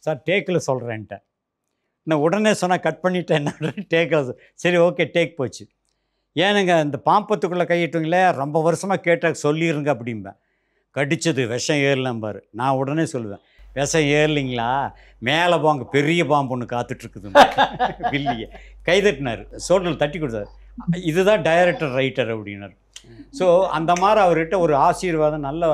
Sir tackle சொல்கிறேன்ட்டேன். நான் உடனே சொன்னால் கட் பண்ணிட்டேன். என்ன டேக்கில் சரி ஓகே டேக் போச்சு. ஏனுங்க இந்த பாம்பத்துக்குள்ளே கையிட்டுங்களே ரொம்ப வருஷமாக கேட்டால் சொல்லிடுங்க அப்படிம்பேன். கடிச்சது விஷம் ஏறலம்பார். நான் உடனே சொல்லுவேன், விஷம் ஏறலிங்களா, மேலே போங்க பெரிய பாம்பு ஒன்று காத்துட்ருக்குது வில்லியை கைதட்டினார். சோழனில் தட்டி கொடுத்தாரு. இதுதான் டைரக்டர் ரைட்டர் அப்படின்னார். ஸோ அந்த மாதிரி அவர்கிட்ட ஒரு ஆசீர்வாதம் நல்ல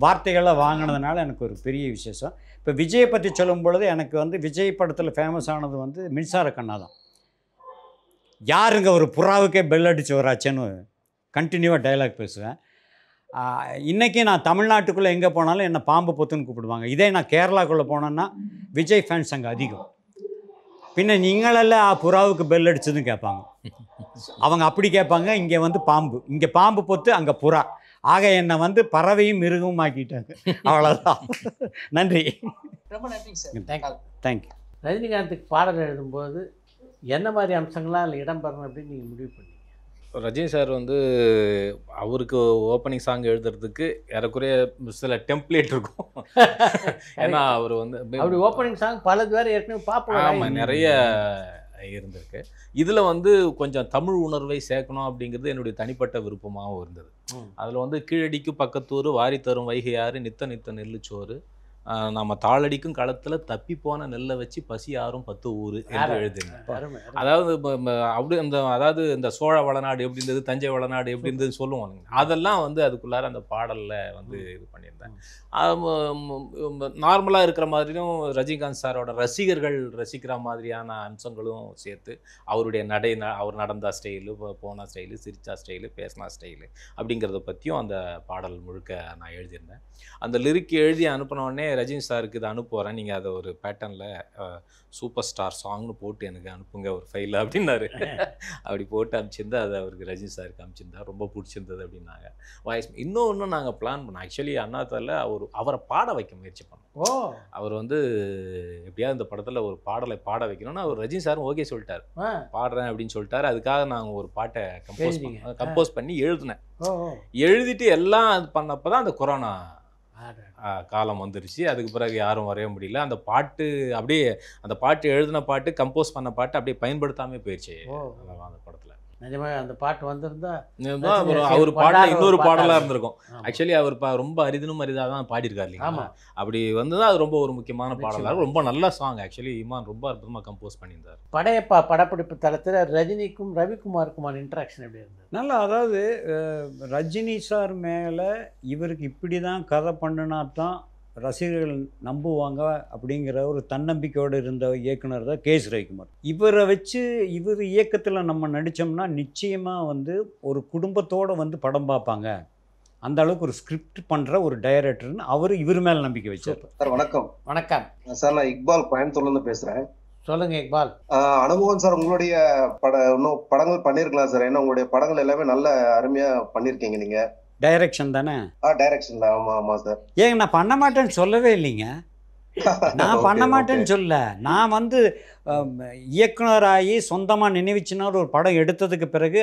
வார்த்தைகளை வாங்கினதுனால எனக்கு ஒரு பெரிய விசேஷம். இப்போ விஜயை பற்றி சொல்லும் பொழுது எனக்கு வந்து விஜய் படத்தில் ஃபேமஸ் ஆனது வந்து மின்சார கண்ணா தான். யாருங்க ஒரு புறாவுக்கே பெல் அடிச்சு வராச்சேன்னு கண்டினியூவாக டைலாக் பேசுவேன். இன்றைக்கி நான் தமிழ்நாட்டுக்குள்ளே எங்கே போனாலும் என்னை பாம்பு பொத்துன்னு கூப்பிடுவாங்க. இதே நான் கேரளாக்குள்ளே போனேன்னா விஜய் ஃபேன்ஸ் அங்கே அதிகம். பின்ன நீங்களெல்லாம் புறாவுக்கு பெல் அடிச்சதுன்னு கேட்பாங்க. அவங்க அப்படி கேட்பாங்க. இங்கே வந்து பாம்பு, இங்கே பாம்பு பொத்து, அங்கே புறா. ஆக என்னை வந்து பறவையும் மிருகமும் ஆக்கிட்டாங்க. அவ்வளோதான். நன்றி. ரொம்ப நன்றி சார். தேங்க்யூ. ரஜினிகாந்துக்கு பாடல் எழுதும்போது என்ன மாதிரி அம்சங்கள்லாம் அதில் இடம்பெறணும் அப்படின்னு நீங்கள் முடிவு பண்ணீங்க? ரஜினி சார் வந்து அவருக்கு ஓப்பனிங் சாங் எழுதுறதுக்கு ஏறக்குறைய சில டெம்ப்ளேட் இருக்கும். ஏன்னா அவர் வந்து அப்படி ஓப்பனிங் சாங் பல பேர் ஏற்கனவே பார்ப்போம். ஆமாம், நிறைய இருந்திருக்கு. இதில் வந்து கொஞ்சம் தமிழ் உணர்வை சேர்க்கணும் அப்படிங்கிறது என்னுடைய தனிப்பட்ட விருப்பமாகவும் இருந்தது. அதில் வந்து கீழடிக்கு பக்கத்தூர் வாரி தரும் வைகையாறு நித்த நித்த நெல்லுச்சோறு நம்ம தாளடிக்கும் களத்தில் தப்பி போன நெல்லை வச்சு பசி யாரும் 10 ஊர் என்று எழுதினேன். அதாவது அப்படி அதாவது இந்த சோழ வளநாடு எப்படி இருந்தது, தஞ்சை வளநாடு எப்படி இருந்தது சொல்லுவாங்க. அதெல்லாம் வந்து அதுக்குள்ளார அந்த பாடலில் வந்து இது பண்ணியிருந்தேன். நார்மலாக இருக்கிற மாதிரியும் ரஜினிகாந்த் சாரோட ரசிகர்கள் ரசிக்கிற மாதிரியான அம்சங்களும் சேர்த்து அவருடைய அவர் நடந்த ஸ்டைலு, போன ஸ்டைலு, சிரிச்சா ஸ்டைலு, பேசினா ஸ்டைலு அப்படிங்கிறத பற்றியும் அந்த பாடல் முழுக்க நான் எழுதியிருந்தேன். அந்த லிரிக் எழுதி அனுப்பினோடனே ரஜினி சாருக்கு இதை அனுப்புகிறேன், நீங்கள் அதை ஒரு பேட்டர்னில் சூப்பர் ஸ்டார் சாங்னு போட்டு எனக்கு அனுப்புங்க ஒரு ஃபைல் அப்படின்னாரு. அப்படி போட்டு அனுப்பிச்சிருந்தா அதை அவருக்கு ரஜினி சாருக்கு அனுப்பிச்சிருந்தா ரொம்ப பிடிச்சிருந்தது அப்படின்னாங்க. வாய்ஸ் இன்னும் நாங்கள் பிளான் பண்ணோம். ஆக்சுவலி அண்ணாத்தால அவரை பாட வைக்க முயற்சி பண்ணோம். அவர் வந்து எப்படியாவது இந்த படத்தில் ஒரு பாடலை பாட வைக்கணும்னு அவர் ரஜினி சாரும் ஓகே சொல்லிட்டார். பாடுறேன் அப்படின்னு சொல்லிட்டாரு. அதுக்காக நாங்கள் ஒரு பாட்டை கம்போஸ் பண்ணி எழுதினேன். எழுதிட்டு எல்லாம் அது பண்ணப்போ தான் அந்த கொரோனா காலம் வந்துருச்சு. அதுக்கு பிறகு யாரும் வரைய முடியல. அந்த பாட்டு அப்படியே அந்த பாட்டு எழுதின பாட்டு கம்போஸ் பண்ண பாட்டு அப்படியே பயன்படுத்தாமே போயிடுச்சு அந்த படத்தில். நிஜமாக அந்த பாட்டு வந்திருந்தா அவர் பாடல இன்னொரு பாடலாக இருந்திருக்கும். ஆக்சுவலி அவர் ரொம்ப அரிதினும் அரிதாக தான் பாடியிருக்காரு இல்லைங்களா. அப்படி வந்து அது ரொம்ப ஒரு முக்கியமான பாடலாக ரொம்ப நல்ல சாங். ஆக்சுவலி இமான் ரொம்ப அற்புதமாக கம்போஸ் பண்ணியிருந்தார். படையப்பா படப்பிடிப்பு தளத்தில் ரஜினிக்கும் ரவிக்குமாருக்குமான இன்ட்ராக்ஷன் எப்படி இருந்தது? நல்லா, அதாவது ரஜினி சார் மேலே இவருக்கு இப்படி தான் கதை பண்ணினா தான் ரசிகர்கள் நம்புவாங்க அப்படிங்கிற ஒரு தன்னம்பிக்கையோடு இருந்த இயக்குனர் தான் கே. ரவிக்குமார். இவரை வச்சு இவர் இயக்கத்தில் நம்ம நடித்தோம்னா நிச்சயமாக வந்து ஒரு குடும்பத்தோடு வந்து படம் பார்ப்பாங்க. அந்த அளவுக்கு ஒரு ஸ்கிரிப்ட் பண்ணுற ஒரு டைரக்டர்னு இவர் மேலே நம்பிக்கை வச்சார். சார் வணக்கம். வணக்கம் சார், நான் இக்பால் கோயம்புத்தூர்லேருந்து பேசுகிறேன். சொல்லுங்க இக்பால். அனுபவம் சார், உங்களுடைய இன்னும் படங்கள் பண்ணியிருக்கலாம் சார். ஏன்னா உங்களுடைய படங்கள் எல்லாமே நல்ல அருமையாக பண்ணியிருக்கீங்க நீங்கள். டைரக்ஷன் தானே? டைரக்ஷன் தான். ஆமாம் ஆமாம் சார். ஏங்க நான் பண்ண மாட்டேன்னு சொல்லவே இல்லைங்க. நான் பண்ண மாட்டேன்னு சொல்ல, நான் வந்து இயக்குனராகி சொந்தமாக நினைவுச்சினார் ஒரு படம் எடுத்ததுக்கு பிறகு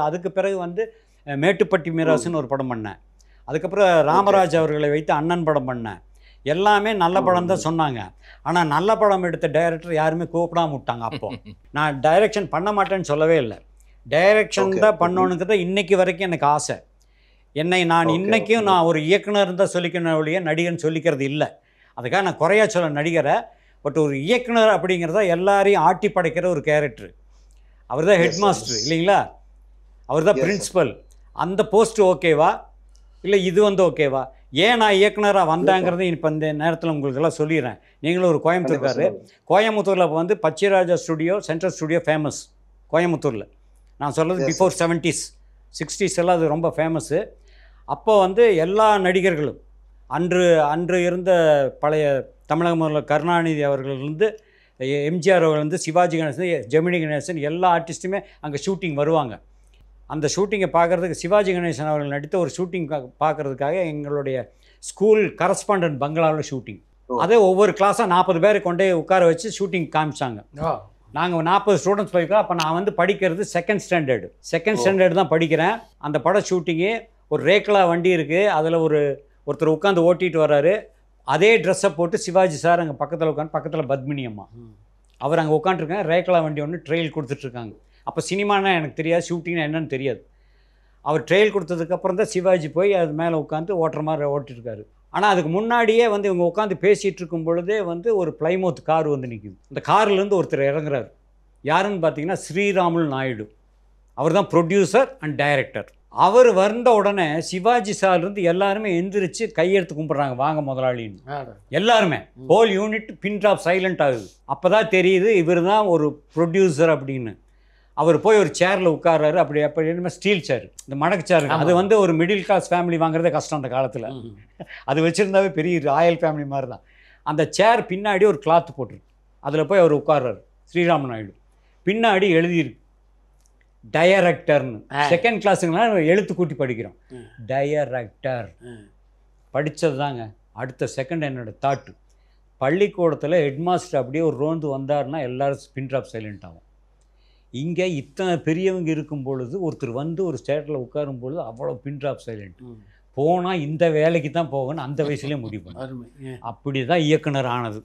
அதுக்கு பிறகு வந்து மேட்டுப்பட்டி மீராசுன்னு ஒரு படம் பண்ணேன். அதுக்கப்புறம் ராமராஜ் அவர்களை வைத்து அண்ணன் படம் பண்ணேன். எல்லாமே நல்ல படம் தான் சொன்னாங்க. ஆனால் நல்ல படம் எடுத்த டைரக்டர் யாருமே கூப்பிடாம விட்டாங்க. அப்போது நான் டைரக்ஷன் பண்ண மாட்டேன்னு சொல்லவே இல்லை. டைரக்ஷன் தான் பண்ணணுங்கிறத இன்னைக்கு வரைக்கும் எனக்கு ஆசை. நான் இன்றைக்கும் நான் ஒரு இயக்குனர் தான் சொல்லிக்கணும் ஒழிய நடிகன் சொல்லிக்கிறது இல்லை. அதுக்காக நான் குறையா சொல்ல நடிகரை. பட் ஒரு இயக்குனர் அப்படிங்கிறத எல்லாரையும் ஆட்டி படைக்கிற ஒரு கேரக்டர். அவர் தான் ஹெட் மாஸ்டர் இல்லைங்களா, அவர் தான் பிரின்சிபல். அந்த போஸ்ட் ஓகேவா இல்லை இது வந்து ஓகேவா? ஏன் நான் இயக்குனராக வந்தாங்கிறது இப்போ இந்த நேரத்தில் உங்களுக்கெல்லாம் சொல்லிடுறேன். நீங்களும் ஒரு கோயம்புத்தூர்காரு. கோயம்புத்தூரில் இப்போ வந்து Pachairaja studio, central studio famous கோயம்புத்தூரில். நான் சொல்கிறது பிஃபோர் 70s 60s எல்லாம் அது ரொம்ப ஃபேமஸ்ஸு. அப்போ வந்து எல்லா நடிகர்களும் அன்று இருந்த பழைய தமிழக முதல்வர் கருணாநிதி அவர்களிருந்து எம்ஜிஆர் அவர்கள், சிவாஜி கணேசன், ஜெமினி கணேசன் எல்லா ஆர்டிஸ்ட்டுமே அங்கே ஷூட்டிங் வருவாங்க. அந்த ஷூட்டிங்கை பார்க்குறதுக்கு சிவாஜி கணேசன் அவர்கள் நடித்த ஒரு ஷூட்டிங் பார்க்குறதுக்காக எங்களுடைய ஸ்கூல் கரஸ்பாண்டன்ட் பங்களாவில் ஷூட்டிங். அதே ஒவ்வொரு கிளாஸாக 40 பேரை கொண்டே உட்கார வச்சு ஷூட்டிங் காமிச்சாங்க. நாங்கள் 40 ஸ்டூடெண்ட்ஸ் போயிருக்கோம். அப்போ நான் வந்து படிக்கிறது செகண்ட் ஸ்டாண்டர்டு தான் படிக்கிறேன். அந்த படம் ஷூட்டிங்கு ஒரு ரேக்லா வண்டி இருக்குது. அதில் ஒருத்தர் உட்காந்து ஓட்டிகிட்டு வர்றாரு. அதே ட்ரெஸ்ஸை போட்டு சிவாஜி சார் அங்கே பக்கத்தில் உட்காந்து, பக்கத்தில் பத்மினி அம்மா அவர் அங்கே உட்காந்துருக்காங்க. ரேக்லா வண்டி ஒன்று ட்ரெயில் கொடுத்துட்ருக்காங்க. அப்போ சினிமானா எனக்கு தெரியாது, ஷூட்டிங்னா என்னன்னு தெரியாது. அவர் ட்ரெயில் கொடுத்ததுக்கப்புறம் தான் சிவாஜி போய் அது மேலே உட்காந்து ஓட்டுற மாதிரி ஓட்டிருக்காரு. ஆனால் அதுக்கு முன்னாடியே வந்து இவங்க உட்காந்து பேசிகிட்டு இருக்கும் பொழுதே வந்து ஒரு பிளைமோத் கார் வந்து நிற்குது. அந்த கார்லேருந்து ஒருத்தர் இறங்குறாரு. யாருன்னு பார்த்தீங்கன்னா ஸ்ரீராமுல் நாயுடு. அவர் தான் ப்ரொடியூசர் அண்ட் டைரக்டர். அவர் வந்த உடனே சிவாஜி சார்லேருந்து எல்லாருமே எந்திரிச்சு கையெடுத்து கும்பிட்றாங்க, வாங்க முதலாளின்னு. எல்லாருமே ஹோல் யூனிட் பின் ட்ராப் சைலண்ட் ஆகுது. அப்போ தான் தெரியுது இவர் தான் ஒரு ப்ரொடியூசர் அப்படின்னு. அவர் போய் ஒரு சேரில் உட்கார்றாரு. அப்படி என்ன ஸ்டீல் சேர், இந்த மடக்கு சேர். அது வந்து ஒரு மிடில் கிளாஸ் ஃபேமிலி வாங்குறதே கஷ்டம் அந்த காலத்தில். அது வச்சுருந்தாவே பெரிய ராயல் ஃபேமிலி மாதிரி தான். அந்த சேர் பின்னாடி ஒரு கிளாத் போட்டிருக்கு. அதில் போய் அவர் உட்கார்றாரு ஸ்ரீராம நாயுடு. பின்னாடி எழுதியிருக்கு டைரக்டர்னு. செகண்ட் கிளாஸுங்களாம் எழுத்து கூட்டி படிக்கிறோம். டைரக்டர் படித்தது தாங்க. அடுத்த செகண்ட் என்னோட தாட்டு, பள்ளிக்கூடத்தில் ஹெட்மாஸ்டர் அப்படியே ஒரு ரோந்து வந்தார்னா எல்லாரும் பின் ட்ராப் சைலண்ட் ஆகும். இங்கே இத்தனை பெரியவங்க இருக்கும் பொழுது ஒருத்தர் வந்து ஒரு ஸ்டேட்டில் உட்காரும் பொழுது அவ்வளோ பின் ட்ராப் சைலண்ட். போனால் இந்த வேலைக்கு தான் போகணும், அந்த வயசுலேயே முடிவு பண்ணு. அப்படி தான் இயக்குனர் ஆனது.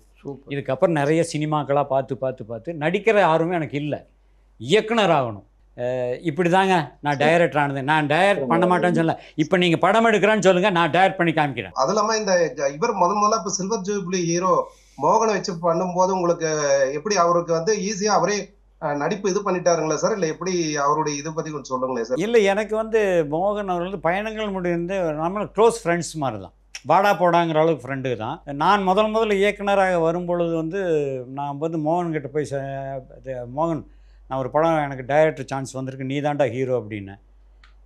இதுக்கப்புறம் நிறைய சினிமாக்களாக பார்த்து நடிக்கிற ஆர்வமே எனக்கு இல்லை, இயக்குனர் ஆகணும். இப்படி தாங்க நான் டைரக்டர் ஆனது. நான் டைரக்ட் பண்ண மாட்டேன்னு சொல்ல, இப்போ நீங்கள் படம் எடுக்கிறான்னு சொல்லுங்கள், நான் டைரக்ட் பண்ணி காமிக்கிறேன். அது இல்லாமல் இந்த இவர் முதல்ல இப்போ சில்வர் ஜூப்ளி ஹீரோ மோகனை வச்சு பண்ணும்போது உங்களுக்கு எப்படி அவருக்கு வந்து ஈஸியாக அவரே நடிப்பு இது பண்ணிட்டாருங்களா சார், இல்லை எப்படி அவருடைய இதை பற்றி கொஞ்சம் சொல்லுங்களேன் சார். இல்லை, எனக்கு வந்து மோகன் அவர் வந்து பயணங்கள் முடிந்து நம்ம க்ளோஸ் ஃப்ரெண்ட்ஸ் மாதிரி தான், வாடா போடாங்கிற அளவுக்கு ஃப்ரெண்டு தான். நான் முதல்ல இயக்குனராக வரும்பொழுது வந்து நான் வந்து மோகன்கிட்ட போய் மோகன், நான் ஒரு படம் எனக்கு டைரக்டர் சான்ஸ் வந்திருக்கு, நீ தான்டா ஹீரோ அப்படின்னு.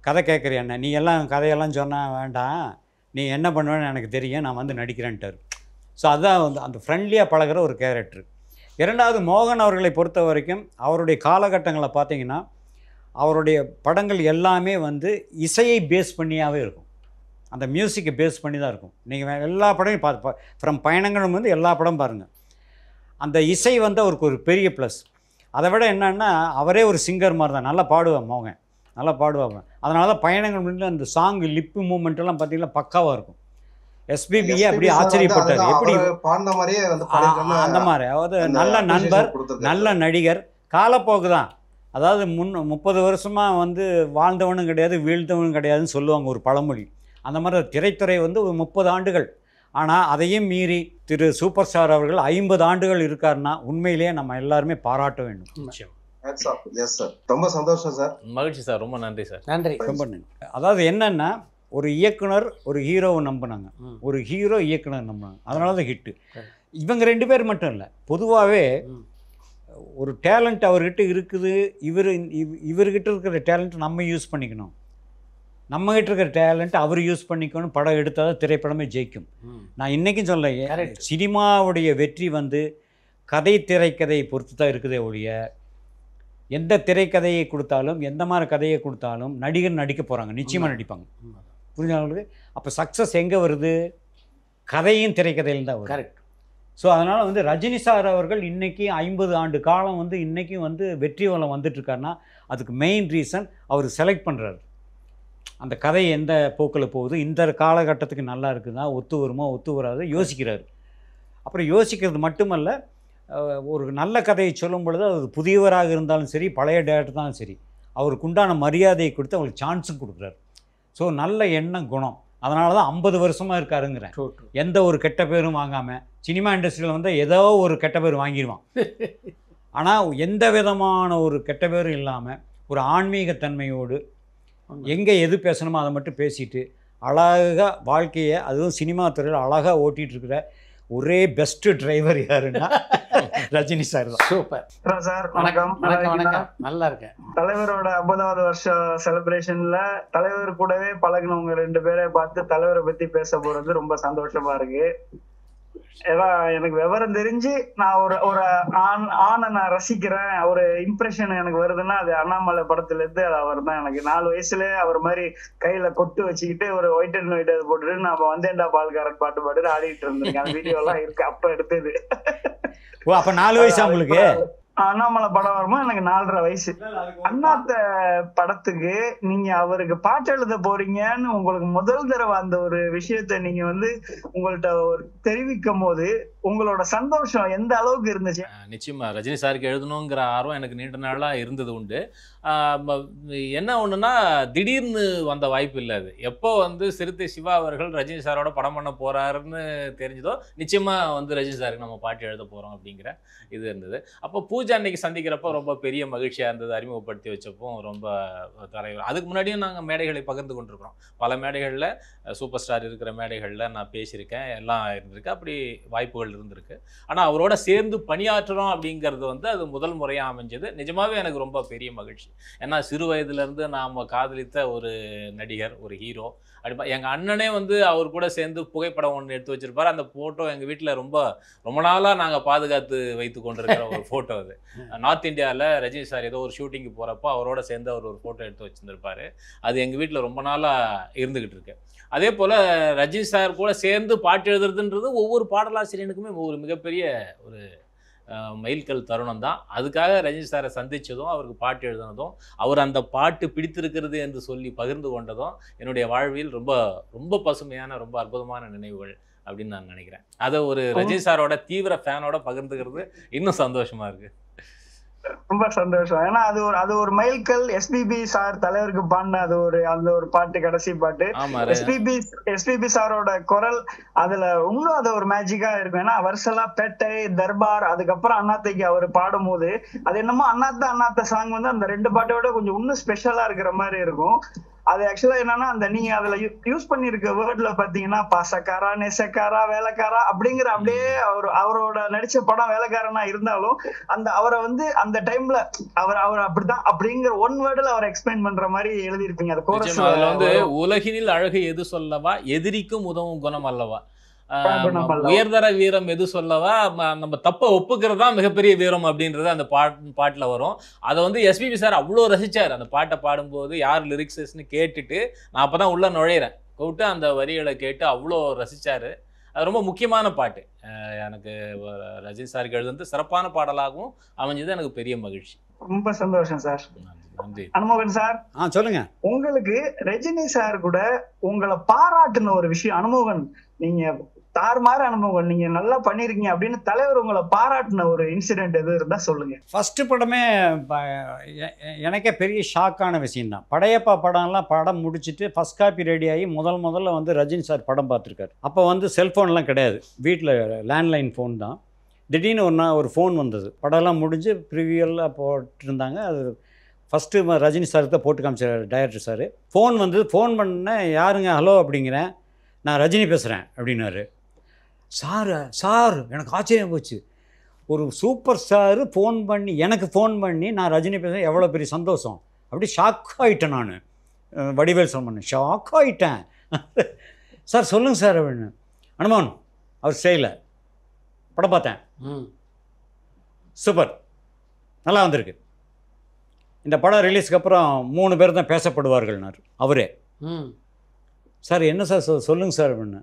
கதை கேட்குறியா என்ன, நீ எல்லாம் கதையெல்லாம் சொன்னால் வேண்டாம், நீ என்ன பண்ணுவேன்னு எனக்கு தெரியும், நான் வந்து நடிக்கிறேன்ட்டார். ஸோ அதுதான் வந்து அந்த ஃப்ரெண்ட்லியாக பழகிற ஒரு கேரக்டர். இரண்டாவது, மோகன் அவர்களை பொறுத்த வரைக்கும் அவருடைய காலகட்டங்களை பார்த்தீங்கன்னா அவருடைய படங்கள் எல்லாமே வந்து இசையை பேஸ் பண்ணியாகவே இருக்கும். அந்த மியூசிக்கை பேஸ் பண்ணி தான் இருக்கும். நீங்கள் எல்லா படமும் பார்த்து ஃப்ரம் பயணங்களும் வந்து எல்லா படம் பாருங்கள், அந்த இசை வந்து அவருக்கு ஒரு பெரிய ப்ளஸ். அதை விட என்னன்னா அவரே ஒரு சிங்கர் மாதிரி தான், நல்லா பாடுவான் மோகன், நல்லா பாடுவாங்க. அதனால தான் பயணங்கள் வந்து அந்த சாங் லிப்பு மூமெண்ட்டெல்லாம் பார்த்தீங்கன்னா பக்காவாக இருக்கும். எஸ்பிபியே அப்படியே ஆச்சரியப்பட்டார், எப்படி அந்த மாதிரி. அதாவது நல்ல நண்பர், நல்ல நடிகர், காலப்போக்கு தான். அதாவது 30 வருஷமாக வந்து வாழ்ந்தவனும் கிடையாது வீழ்ந்தவனும் கிடையாதுன்னு சொல்லுவாங்க ஒரு பழமொழி. அந்த மாதிரி திரைத்துறை வந்து ஒரு 30 ஆண்டுகள். ஆனால் அதையும் மீறி திரு சூப்பர் ஸ்டார் அவர்கள் 50 ஆண்டுகள் இருக்காருன்னா உண்மையிலேயே நம்ம எல்லாருமே பாராட்ட வேண்டும். ரொம்ப சந்தோஷம் சார், மகிழ்ச்சி சார், ரொம்ப நன்றி சார். நன்றி, ரொம்ப நன்றி. அதாவது என்னென்னா, ஒரு இயக்குனர் ஒரு ஹீரோவை நம்பினாங்க, ஒரு ஹீரோ இயக்குனர் நம்பினாங்க, அதனால தான் ஹிட்டு. இவங்க 2 பேர் மட்டும் இல்லை, பொதுவாகவே ஒரு டேலண்ட் அவர்கிட்ட இருக்குது. இவர்கிட்ட இருக்கிற டேலண்ட் நம்ம யூஸ் பண்ணிக்கணும், நம்மகிட்ட இருக்கிற டேலண்ட் அவர் யூஸ் பண்ணிக்கணும். படம் எடுத்தால் தான் திரைப்படமே ஜெயிக்கும். நான் இன்றைக்கும் சொல்ல, சினிமாவுடைய வெற்றி வந்து திரைக்கதையை பொறுத்து தான் இருக்குதே ஒழிய, எந்த திரைக்கதையை கொடுத்தாலும் எந்த மாதிரி கதையை கொடுத்தாலும் நடிகர் நடிக்க போகிறாங்க, நிச்சயமாக நடிப்பாங்க. புரிஞ்சவங்களுக்கு. அப்போ சக்ஸஸ் எங்கே வருது, கதையும் திரைக்கதையில் தான் வரும். கரெக்ட். ஸோ அதனால் வந்து ரஜினி சார் அவர்கள் இன்றைக்கி 50 ஆண்டு காலம் வந்து இன்றைக்கும் வந்து வெற்றி வளம் வந்துட்டுருக்காருன்னா அதுக்கு மெயின் ரீசன் அவர் செலக்ட் பண்ணுறாரு. அந்த கதை எந்த போக்கில் போகுது, இந்த காலகட்டத்துக்கு நல்லா இருக்குதா, ஒத்து வருமோ ஒத்து வராது யோசிக்கிறாரு. அப்புறம் யோசிக்கிறது மட்டுமல்ல, ஒரு நல்ல கதையை சொல்லும் பொழுது அது புதியவராக இருந்தாலும் சரி, பழைய டேரக்டர் தான் சரி, அவருக்கு உண்டான மரியாதையை கொடுத்து அவருக்கு சான்ஸும் கொடுக்குறாரு. ஸோ நல்ல எண்ணம், குணம். அதனால தான் 50 வருஷமாக இருக்காருங்கிறேன். எந்த ஒரு கெட்ட பேரும் வாங்காமல். சினிமா இண்டஸ்ட்ரியில் வந்து ஏதோ ஒரு கெட்ட பேர் வாங்கிடுவான், ஆனால் எந்த விதமான ஒரு கெட்ட பேரும் இல்லாமல் ஒரு ஆன்மீகத்தன்மையோடு எங்கே எது பேசணுமோ அதை மட்டும் பேசிட்டு அழகாக வாழ்க்கையை, அதுவும் சினிமா துறையில் அழகாக ஓட்டிகிட்டு இருக்கிற ஒரே பெஸ்ட் டிரைவர் யாருன்னா ரஜினி சார் தான். Super sir. வணக்கம். வணக்கம். நல்லா இருக்கேன். தலைவரோட 50வது வருஷம் செலிப்ரேஷன்ல தலைவர் கூடவே பழகினவங்க 2 பேரை பார்த்து தலைவரை பத்தி பேச போறது ரொம்ப சந்தோஷமா இருக்கு. ஏன்னா எனக்கு விவரம் தெரிஞ்சு நான் ஒரு ஆணை நான் ரசிக்கிறேன், ஒரு இம்ப்ரெஷன் எனக்கு வருதுன்னா அது அண்ணாமலை படத்துல இருந்து அது அவர் தான். எனக்கு 4 வயசுல அவர் மாதிரி கையில கொட்டு வச்சுக்கிட்டு ஒரு ஒயிட் அண்ட் ஒயிட் அதை போட்டுட்டு நான் வந்தேன்டா பால்காரன் பாட்டு பாட்டு ஆடிட்டு இருந்திருக்கேன். அந்த வீடியோ எல்லாம் இருக்கு, அப்ப எடுத்தது. ஓ, அப்ப 4 வயசா உங்களுக்கு? அண்ணாமலை படம் வரும்போது எனக்கு 4.5 வயசு. அண்ணாத்த படத்துக்கு நீங்க அவருக்கு பாட்டு எழுத போறீங்கன்னு உங்களுக்கு முதல் தடவை அந்த ஒரு விஷயத்த நீங்க வந்து உங்கள்ட்ட தெரிவிக்கும் போது உங்களோட சந்தோஷம் எந்த அளவுக்கு இருந்துச்சு? நிச்சயமா ரஜினி சாருக்கு எழுதணுங்கிற ஆர்வம் எனக்கு நீண்ட நாளாக இருந்தது உண்டு. என்ன ஒன்றுனா திடீர்னு வந்த வாய்ப்பு இல்லை. அது எப்போ வந்து சிறுத்தை சிவா அவர்கள் ரஜினி சாரோட படம் பண்ண போகிறாருன்னு தெரிஞ்சதோ நிச்சயமாக வந்து ரஜினி சாருக்கு நம்ம பாட்டு எழுத போகிறோம் அப்படிங்கிற இது இருந்தது. அப்போ பூஜா அன்னைக்கு சந்திக்கிறப்போ ரொம்ப பெரிய மகிழ்ச்சியாக இருந்தது. அறிமுகப்படுத்தி வச்சப்போ ரொம்ப தலைவர். அதுக்கு முன்னாடியும் நாங்கள் மேடைகளை பகிர்ந்து கொண்டிருக்கிறோம். பல மேடைகளில் சூப்பர் ஸ்டார் இருக்கிற மேடைகளில் நான் பேசியிருக்கேன், எல்லாம் இருந்திருக்கு, அப்படி வாய்ப்புகள் இருந்திருக்கு. ஆனால் அவரோட சேர்ந்து பணியாற்றுறோம் அப்படிங்கிறது வந்து அது முதல் முறையாக அமைஞ்சது. நிஜமாகவே எனக்கு ரொம்ப பெரிய மகிழ்ச்சி. ஏன்னா சிறு வயதுலேருந்து நாம் காதலித்த ஒரு நடிகர், ஒரு ஹீரோ. அப்படி எங்கள் அண்ணனே வந்து அவர் கூட சேர்ந்து புகைப்படம் ஒன்று எடுத்து வச்சிருப்பார். அந்த ஃபோட்டோ எங்கள் வீட்டில் ரொம்ப நாளாக நாங்கள் பாதுகாத்து வைத்து கொண்டிருக்கிற ஒரு ஃபோட்டோ அது. நார்த் இந்தியாவில் ரஜினி சார் ஏதோ ஒரு ஷூட்டிங்கு போகிறப்போ அவரோட சேர்ந்து அவர் ஒரு ஃபோட்டோ எடுத்து வச்சுருந்துருப்பார். அது எங்கள் வீட்டில் ரொம்ப நாளாக இருந்துக்கிட்டு இருக்கு. அதே போல் ரஜினி சார் கூட சேர்ந்து பாட்டு எழுதுறதுன்றது ஒவ்வொரு பாடலாசிரியனுக்குமே ஒரு மிகப்பெரிய ஒரு மைல்கல் தருணம் தான். அதுக்காக ரஜினி சாரை சந்தித்ததும், அவருக்கு பாட்டு எழுதுனதும், அவர் அந்த பாட்டு பிடித்திருக்கிறது என்று சொல்லி பகிர்ந்து கொண்டதும் என்னுடைய வாழ்வில் ரொம்ப ரொம்ப பசுமையான ரொம்ப அற்புதமான நினைவுகள் அப்படின்னு நான் நினைக்கிறேன். அதை ஒரு ரஜினி சாரோட தீவிர ஃபேனோட பகிர்ந்துக்கிறது இன்னும் சந்தோஷமா இருக்கு. ரொம்ப சந்தோஷம். ஏன்னா அது ஒரு மைல்கல். எஸ்பிபி சார் தலைவருக்கு பாடின அந்த ஒரு பாட்டு, கடைசி பாட்டு. எஸ்பிபி சாரோட குரல் அதுல இன்னும் அது ஒரு மேஜிக்கா இருக்கும். ஏன்னா வருஷலா பேட்டை தர்பார் அதுக்கப்புறம் அண்ணாத்தைக்கு அவர் பாடும் போது அது என்னமோ அண்ணாத்த சாங் வந்து அந்த 2 பாட்டோட கொஞ்சம் இன்னும் ஸ்பெஷலா இருக்கிற மாதிரி இருக்கும். அது ஆக்சுவலா என்னன்னா அந்த நீங்க அதுல யூஸ் பண்ணிருக்க வேர்ட்ல பாத்தீங்கன்னா பாசக்காரா, நெசக்காரா, வேலைக்காரா அப்படிங்கிற அப்படியே அவரோட நடிச்ச படம் வேலைக்காரனா இருந்தாலும் அந்த அவரை வந்து அந்த டைம்ல அவர் அப்படிதான் அப்படிங்கிற ஒன் வேர்டுல அவரை எக்ஸ்பிளைன் பண்ற மாதிரி எழுதியிருப்பீங்க. அது கோரஸ் வந்து உலகினில் அழகு எது சொல்லவா, எதிரிக்கும் உதவும் குணம் அல்லவா, உயர்தர வீரம் எது சொல்லவா, நம்ம தப்ப ஒப்புக்கிறது தான் மிகப்பெரிய வீரம் அப்படின்றது அந்த பாட்டில் வரும். அதை வந்து எஸ்பிபி சார் அவ்வளோ ரசிச்சார். அந்த பாட்டை பாடும்போது யார் லிரிக்ஸ்ன்னு கேட்டுட்டு நான் அப்போ தான் உள்ள நுழையிறேன், கூப்பிட்டு அந்த வரிகளை கேட்டு அவ்வளோ ரசிச்சார். அது ரொம்ப முக்கியமான பாட்டு. எனக்கு ரஜினி சாருக்கு எழுது சிறப்பான பாடலாகவும் அமைஞ்சது. எனக்கு பெரிய மகிழ்ச்சி. ரொம்ப சந்தோஷம் சார். நன்றி. அனுமோகன் சார் சொல்லுங்க. உங்களுக்கு ரஜினி சார் கூட உங்களை பாராட்டுன ஒரு விஷயம், அனுமோகன் நீங்க தாறுமாறு அனுபவம், நீங்க நல்லா பண்ணிருக்கீங்க அப்படின்னு தலைவர் உங்களை பாராட்டின ஒரு இன்சிடென்ட் எது இருந்தா சொல்லுங்க. ஃபர்ஸ்ட் படமே எனக்கே பெரிய ஷாக்கான விஷயம்தான். படையப்பா படம் முடிச்சுட்டு ஃபர்ஸ்ட் காப்பி ரெடி ஆகி முதல்ல வந்து ரஜினி சார் படம் பார்த்துருக்காரு. அப்போ வந்து செல்ஃபோன்லாம் கிடையாது, வீட்டில் லேண்ட்லைன் ஃபோன் தான். திடீர்னு ஒரு ஃபோன் வந்தது. படம்லாம் முடிஞ்சு ப்ரிவியூலாம் போட்டிருந்தாங்க. அது ஃபஸ்ட்டு ரஜினி சார் தான் போட்டு காமிச்சார் டைரக்டர் சார். ஃபோன் வந்தது. ஃபோன் பண்ணேன், யாருங்க, ஹலோ அப்படிங்கிறேன். நான் ரஜினி பேசுகிறேன் அப்படின்னாரு. சார் எனக்கு ஆச்சரியம் போச்சு. ஒரு சூப்பர் ஸ்டாரு எனக்கு ஃபோன் பண்ணி நான் ரஜினி பேசுகிறேன், எவ்வளோ பெரிய சந்தோஷம். அப்படி ஷாக் ஆகிட்டேன். நான் வடிவேல் சொன்னேன், ஷாக் ஆகிட்டேன். சார் சொல்லுங்கள் சார் அப்படின்னு. அனுமன் அவர் ஸ்டைலில் படம் பார்த்தேன், சூப்பர், நல்லா வந்திருக்கு. இந்த படம் ரிலீஸ்க்கு அப்புறம் 3 பேர் தான் பேசப்படுவார்கள்னார் அவரே. சார் என்ன சார் சொல்லுங்கள் சார் அப்படின்னு.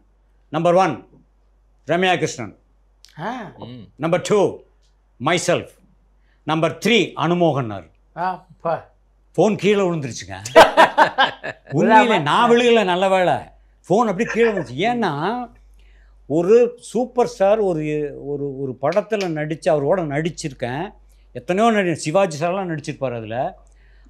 Number 1 Ramya Krishnan, number 2 myself, number 3 அனுமோகன்னார். ஃபோன் கீழே விழுந்துருச்சுங்க. உண்மையிலே நான் விழுகலை, நல்ல வேலை. ஃபோன் அப்படி கீழே விழுந்துச்சு. ஏன்னா ஒரு சூப்பர் ஸ்டார் ஒரு படத்தில் அவரோட நடிச்சிருக்கேன். எத்தனையோ சிவாஜி சார்லாம் நடிச்சிருப்பார் அதில்.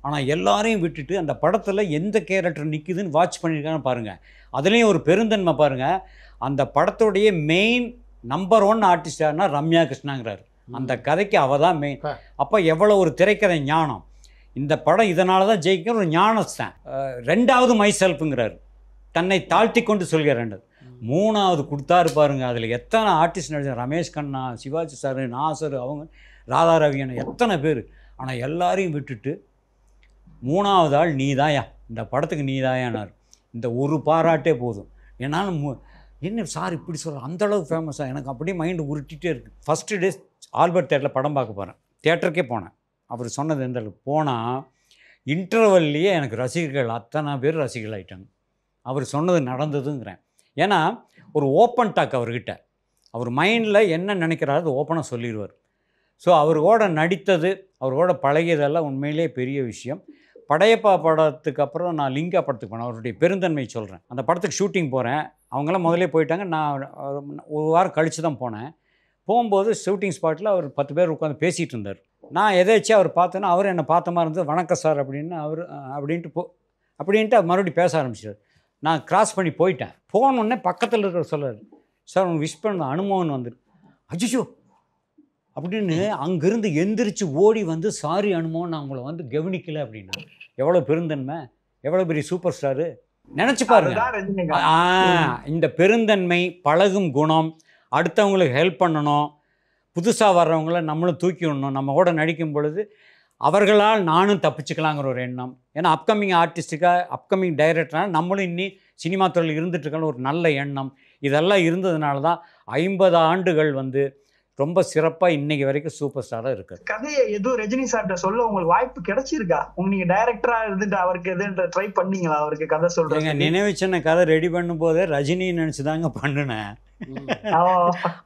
ஆனால் எல்லாரையும் விட்டுட்டு அந்த படத்தில் எந்த கேரக்டர் நிற்குதுன்னு வாட்ச் பண்ணியிருக்கான்னு பாருங்கள். அதுலேயும் ஒரு பெருந்தன்மை பாருங்கள். அந்த படத்துடைய மெயின் நம்பர் 1 ஆர்டிஸ்ட் யாருன்னா ரம்யா கிருஷ்ணாங்கிறார். அந்த கதைக்கு அவள் தான் மெயின். அப்போ எவ்வளோ ஒரு திரைக்கதை ஞானம். இந்த படம் இதனால தான் ஜெயிக்கிற ஒரு ஞானஸ்தான். 2வது மைசெல்ஃபுங்கிறார், தன்னை தாழ்த்தி கொண்டு சொல்கிறார். 3வது கொடுத்தாரு பாருங்க. அதில் எத்தனை ஆர்டிஸ்ட் நடிச்சார், ரமேஷ் கண்ணா, சிவாஜி சார், நாசர், அவங்க ராதா ரவியன், எத்தனை பேர். ஆனால் எல்லாரையும் விட்டுட்டு 3வது ஆள் நீதாயா, இந்த படத்துக்கு நீதாயானார். இந்த ஒரு பாராட்டே போதும். என்னால் என்ன சார் இப்படி சொல்கிற, அந்தளவுக்கு ஃபேமஸாக எனக்கு அப்படியே மைண்டு உருட்டிகிட்டே இருக்குது. ஃபஸ்ட்டு டே ஆல்பர்ட் தேட்டரில் படம் பார்க்க போகிறேன். தேட்டருக்கே போனேன். அவர் சொன்னது எந்த அளவுக்கு போனால் இன்டர்வல்லையே எனக்கு ரசிகர்கள் அத்தனை பேர் ரசிகர்கள் ஆகிட்டாங்க. அவர் சொன்னது நடந்ததுங்கிறேன். ஏன்னா ஒரு ஓப்பன் டாக் அவர்கிட்ட. அவர் மைண்டில் என்ன நினைக்கிறாரு அது ஓப்பனாக சொல்லிடுவார். ஸோ அவரோட நடித்தது, அவரோட பழகியதெல்லாம் உண்மையிலே பெரிய விஷயம். படையப்பா படத்துக்கு அப்புறம் நான் லிங்கா படத்துக்கு போனேன். அவருடைய பெருந்தன்மை சொல்கிறேன். அந்த படத்துக்கு ஷூட்டிங் போகிறேன். அவங்களாம் முதலே போயிட்டாங்க. நான் ஒரு வாரம் கழித்து தான் போனேன். போகும்போது ஷூட்டிங் ஸ்பாட்டில் அவர் 10 பேர் உட்காந்து பேசிகிட்டு இருந்தார். நான் எதாச்சும் அவர் பார்த்தேன்னா அவர் என்னை பார்த்த மாதிரி இருந்தது. வணக்கம் சார் அப்படின்னு அவர் அப்படின்ட்டு மறுபடியும் பேச ஆரம்பிச்சார். நான் கிராஸ் பண்ணி போயிட்டேன். போனோடனே பக்கத்தில் இருக்கிற சொல்கிறார், சார் உங்கள் விஷ் பண்ண அனுமோகன் வந்துரு. அஜிஷோ அப்படின்னு அங்கேருந்து எந்திரிச்சு ஓடி வந்து, சாரி அனுமோகன், நான் உங்களை வந்து கவனிக்கலை அப்படின்னா. எவ்வளோ பெருந்தன்மை, எவ்வளோ பெரிய சூப்பர் ஸ்டாரு நினச்சி பாருங்க. இந்த பெருந்தன்மை, பழகும் குணம், அடுத்தவங்களுக்கு ஹெல்ப் பண்ணணும், புதுசாக வர்றவங்கள நம்மளும் தூக்கி விடணும். நம்ம கூட நடிக்கும் பொழுது அவர்களால் நானும் தப்பிச்சுக்கலாங்கிற ஒரு எண்ணம். ஏன்னா அப்கமிங் ஆர்டிஸ்ட்டுக்காக, அப்கமிங் டைரக்டராக நம்மளும் இன்னி சினிமா துறையில் இருந்துட்டுருக்கணும் ஒரு நல்ல எண்ணம். இதெல்லாம் இருந்ததுனால தான் 50 ஆண்டுகள் வந்து ரொம்ப சிறப்பாக இன்னைக்கு வரைக்கும் சூப்பர் ஸ்டாராக இருக்குது. கதையை எதுவும் ரஜினி சார்கிட்ட சொல்ல உங்களுக்கு வாய்ப்பு கிடைச்சிருக்கா? நீங்க டைரக்டரா இருந்துட்டு அவருக்கு எதுன்ற ட்ரை பண்ணீங்களா? அவருக்கு கதை சொல்றீங்க. நினைவு சின்ன கதை ரெடி பண்ணும்போதே ரஜினி நினச்சி தாங்க பண்ணினேன்.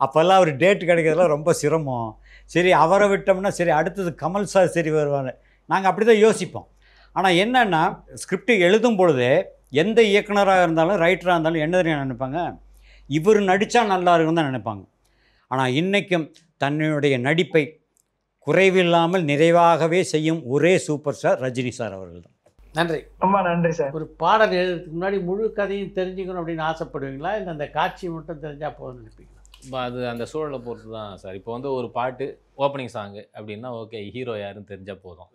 அப்போல்லாம் அவர் டேட் கிடைக்கிறதுலாம் ரொம்ப சிரமம். சரி அவரை விட்டோம்னா சரி அடுத்தது கமல் சார் சரி வருவார். நாங்கள் அப்படி தான் யோசிப்போம். ஆனால் என்னென்னா ஸ்கிரிப்ட் எழுதும் பொழுதே எந்த இயக்குனராக இருந்தாலும் ரைட்டராக இருந்தாலும் என்ன தெரியும் நினைப்பாங்க, இவர் நடித்தா நல்லா இருக்குன்னு தான் நினைப்பாங்க. ஆனால் இன்றைக்கும் தன்னுடைய நடிப்பை குறைவில்லாமல் நிறைவாகவே செய்யும் ஒரே சூப்பர் ஸ்டார் ரஜினி சார் அவர்கள் தான். நன்றி, ரொம்ப நன்றி சார். ஒரு பாடல் எழுதுறதுக்கு முன்னாடி முழு கதையும் தெரிஞ்சுக்கணும் அப்படின்னு ஆசைப்படுவீங்களா, இல்லை அந்த காட்சி மட்டும் தெரிஞ்சால் போதும்னு நினைப்பீங்களா? அது அந்த சூழலை பொறுத்து தான் சார். இப்போ வந்து ஒரு பாட்டு ஓப்பனிங் சாங்கு அப்படின்னா ஓகே, ஹீரோ யாருன்னு தெரிஞ்சால் போதும்.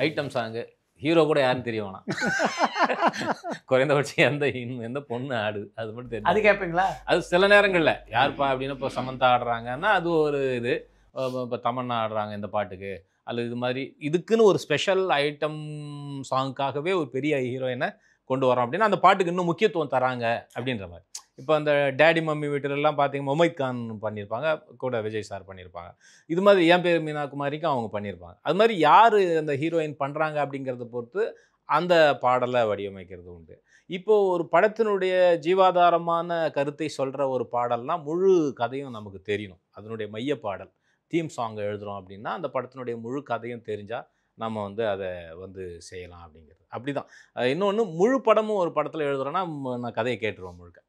ஐட்டம் சாங்கு ஹீரோ கூட யாருன்னு தெரிய வேணாம். குறைந்தபட்சம் எந்த பொண்ணு ஆடு அது மட்டும் தெரியும். அது கேட்பீங்களா? அது சில நேரங்களில் யாருப்பா அப்படின்னு இப்போ சமந்தா ஆடுறாங்கன்னா அது ஒரு இது, இப்போ தமன்னா ஆடுறாங்க இந்த பாட்டுக்கு, அல்லது இது மாதிரி இதுக்குன்னு ஒரு ஸ்பெஷல் ஐட்டம் சாங்க்காகவே ஒரு பெரிய ஹீரோயினை கொண்டு வரோம் அப்படின்னா அந்த பாட்டுக்கு இன்னும் முக்கியத்துவம் தராங்க அப்படின்ற மாதிரி. இப்போ அந்த டேடி மம்மி வீட்டிலலாம் பார்த்தீங்கன்னா முமைத் கான் பண்ணியிருப்பாங்க, கூட விஜய் சார் பண்ணியிருப்பாங்க. இது மாதிரி என் பேர் மீனா குமாரிக்கும் அவங்க பண்ணியிருப்பாங்க. அது மாதிரி யார் அந்த ஹீரோயின் பண்ணுறாங்க அப்படிங்கிறத பொறுத்து அந்த பாடலை வடிவமைக்கிறது உண்டு. இப்போது ஒரு படத்தினுடைய ஜீவாதாரமான கருத்தை சொல்கிற ஒரு பாடல்னால் முழு கதையும் நமக்கு தெரியணும். அதனுடைய மைய பாடல் தீம் சாங் எழுதுகிறோம் அப்படின்னா அந்த படத்தினுடைய முழு கதையும் தெரிஞ்சால் நம்ம வந்து அதை வந்து செய்யலாம் அப்படிங்கிறது. அப்படி தான். இன்னொன்று, முழு படமும் ஒரு படத்தில் எழுதுகிறோன்னா நான் கதையை கேட்டுருவோம் முழுக்க.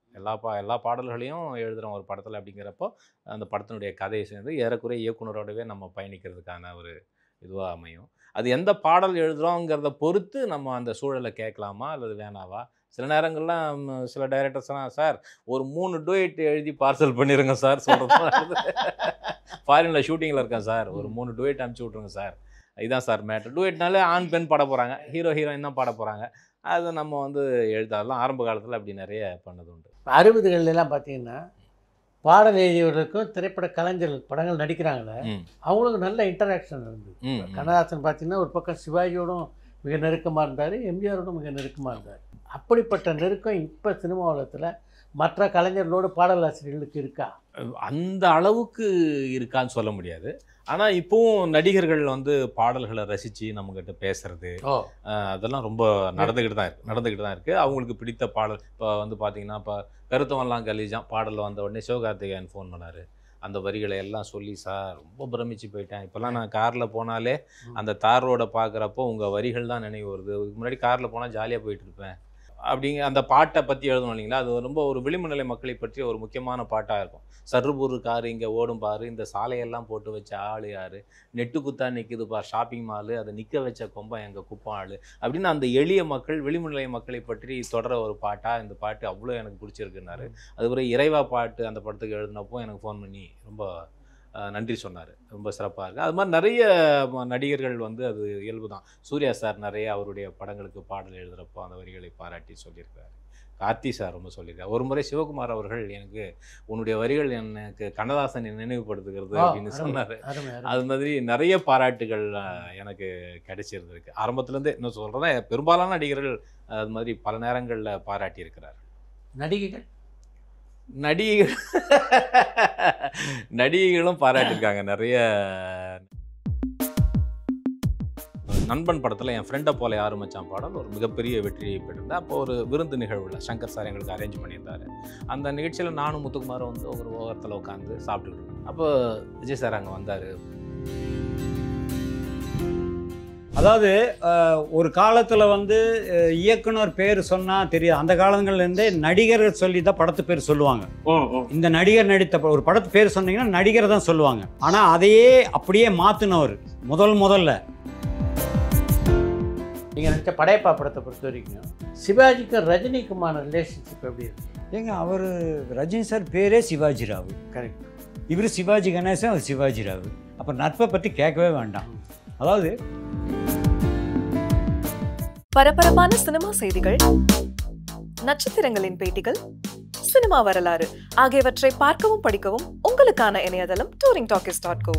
எல்லா பாடல்களையும் எழுதுகிறோம் ஒரு படத்தில் அப்படிங்கிறப்போ அந்த படத்தினுடைய கதையை சேர்ந்து ஏறக்குறைய இயக்குனரோடவே நம்ம பயணிக்கிறதுக்கான ஒரு இதுவாக அமையும். அது எந்த பாடல் எழுதுகிறோங்கிறத பொறுத்து நம்ம அந்த சூழலை கேட்கலாமா அல்லது வேணாவா. சில நேரங்கள்லாம் சில டைரக்டர்ஸ்லாம், சார் ஒரு 3 டூயட் எழுதி பார்சல் பண்ணிடுங்க சார் சொல்கிறது. ஃபாரினில் ஷூட்டிங்கில் இருக்கேன் சார், ஒரு 3 டூயட் அனுப்பிச்சி விட்ருங்க சார், இதுதான் சார் மேட்ரு. டூயட்னாலே ஆண் பெண் பாட போகிறாங்க, ஹீரோயின் தான் பாட போகிறாங்க. அதை நம்ம வந்து எழுதாலாம். ஆரம்ப காலத்தில் அப்படி நிறைய பண்ணது உண்டு. 60கள்லாம் பார்த்தீங்கன்னா பாடல் எழுதியவர்களுக்கும் திரைப்பட கலைஞர்கள் படங்கள் நடிக்கிறாங்களே அவங்களுக்கு நல்ல இன்டராக்ஷன் இருந்தது. கண்ணதாசன் பார்த்தீங்கன்னா ஒரு பக்கம் சிவாஜியோடும் மிக நெருக்கமாக இருந்தார், எம்ஜிஆரோடும் மிக நெருக்கமாக இருந்தார். அப்படிப்பட்ட நெருக்கம் இப்போ சினிமா உலகத்தில் மற்ற கலைஞர்களோட பாடல் ஆசிரியர்களுக்கு இருக்கா? அந்த அளவுக்கு இருக்கான்னு சொல்ல முடியாது. ஆனால் இப்போவும் நடிகர்கள் வந்து பாடல்களை ரசித்து நம்மக்கிட்ட பேசுறது அதெல்லாம் ரொம்ப நடந்துக்கிட்டு தான் இருக்குது. அவங்களுக்கு பிடித்த பாடல் இப்போ வந்து பார்த்தீங்கன்னா, இப்போ கருத்தவன்லாம் கலீஜான் பாடலில் வந்த உடனே சிவகார்த்திகேயன் ஃபோன் பண்ணார். அந்த வரிகளை எல்லாம் சொல்லி, சார் ரொம்ப பிரமிச்சு போயிட்டேன், இப்போல்லாம் நான் காரில் போனாலே அந்த தார் ரோடை பார்க்குறப்போ உங்கள் வரிகள் தான் நினைவு வருது, இதுக்கு முன்னாடி காரில் போனால் ஜாலியாக போயிட்டு இருப்பேன் அப்படிங்க. அந்த பாட்டை பற்றி எழுதணும் இல்லைங்களா, அது ரொம்ப ஒரு விளிம்பு நிலை மக்களை பற்றி ஒரு முக்கியமான பாட்டாக இருக்கும். சர்ருபுரு காரு இங்கே ஓடும் பாரு, இந்த சாலையெல்லாம் போட்டு வச்ச ஆள் யார், நெட்டு குத்தா நிற்குது பார் ஷாப்பிங் மாலு, அதை நிற்க வச்ச கொம்பம் எங்கள் குப்பம் ஆள் அப்படின்னு அந்த எளிய மக்கள் விளிம்பு நிலை மக்களை பற்றி தொடர ஒரு பாட்டாக இந்த பாட்டு அவ்வளோ எனக்கு பிடிச்சிருக்குன்னாரு. அதுக்கப்புறம் இறைவா பாட்டு அந்த படத்துக்கு எழுதினப்போ எனக்கு ஃபோன் பண்ணி ரொம்ப நன்றி சொன்னார், ரொம்ப சிறப்பாக இருக்குது. அது மாதிரி நிறைய நடிகர்கள் வந்து அது இயல்பு தான். சூர்யா சார் நிறைய அவருடைய படங்களுக்கு பாடல் எழுதுகிறப்போ அந்த வரிகளை பாராட்டி சொல்லியிருக்காரு. கார்த்தி சார் ரொம்ப சொல்லியிருக்காரு. ஒரு முறை சிவகுமார் அவர்கள் எனக்கு உன்னுடைய வரிகள் எனக்கு கண்ணதாசனை நினைவுபடுத்துகிறது அப்படின்னு சொன்னார். அது மாதிரி நிறைய பாராட்டுகள் எனக்கு கிடைச்சிருந்திருக்கு. ஆரம்பத்துலேருந்தே இன்னும் சொல்கிறேன், பெரும்பாலான நடிகர்கள் அது மாதிரி பல நேரங்களில் பாராட்டியிருக்கிறார். நடிகைகளும் பாராட்டியிருக்காங்க நிறைய. நண்பன் படத்தில் என் ஃப்ரெண்டை போல யாரும் மச்சான் பாடல் ஒரு மிகப்பெரிய வெற்றியை பெற்றிருந்தேன். அப்போ ஒரு விருந்து நிகழ்வில் சங்கர் சார் எங்களுக்கு அரேஞ்ச் பண்ணியிருந்தார். அந்த நிகழ்ச்சியில் நானும் முத்துக்குமாரும் வந்து ஒரு ஓரத்தில் உட்காந்து சாப்பிட்டுக்கிட்டு இருந்தோம். அப்போ விஜய் சார் அங்கே வந்தார். அதாவது ஒரு காலத்தில் வந்து இயக்குனர் பேர் சொன்னால் தெரியாது. அந்த காலங்கள்லேருந்தே நடிகர்கள் சொல்லி தான் படத்து பேர் சொல்லுவாங்க. இந்த நடிகர் நடித்த ஒரு படத்து பேர் சொன்னீங்கன்னா நடிகரை தான் சொல்லுவாங்க. ஆனால் அதையே அப்படியே மாற்றினவர் முதல்ல. நீங்கள் நினச்ச படையப்பா படத்தை பொறுத்த வரைக்கும் சிவாஜிக்கும் ரஜினிக்குமான ரிலேஷன்ஷிப் எப்படி இருக்கு? ஏங்க அவர் ரஜினி சார் பேரே சிவாஜி ராவ். கரெக்ட். இவர் சிவாஜி கணேசன், அவர் சிவாஜி ராவ். அப்போ நட்பை பற்றி கேட்கவே வேண்டாம். அதாவது பரபரப்பான சினிமா செய்திகள், நட்சத்திரங்களின் பேட்டிகள், சினிமா வரலாறு ஆகியவற்றை பார்க்கவும் படிக்கவும் உங்களுக்கான இணையதளம் touringtalkies.co.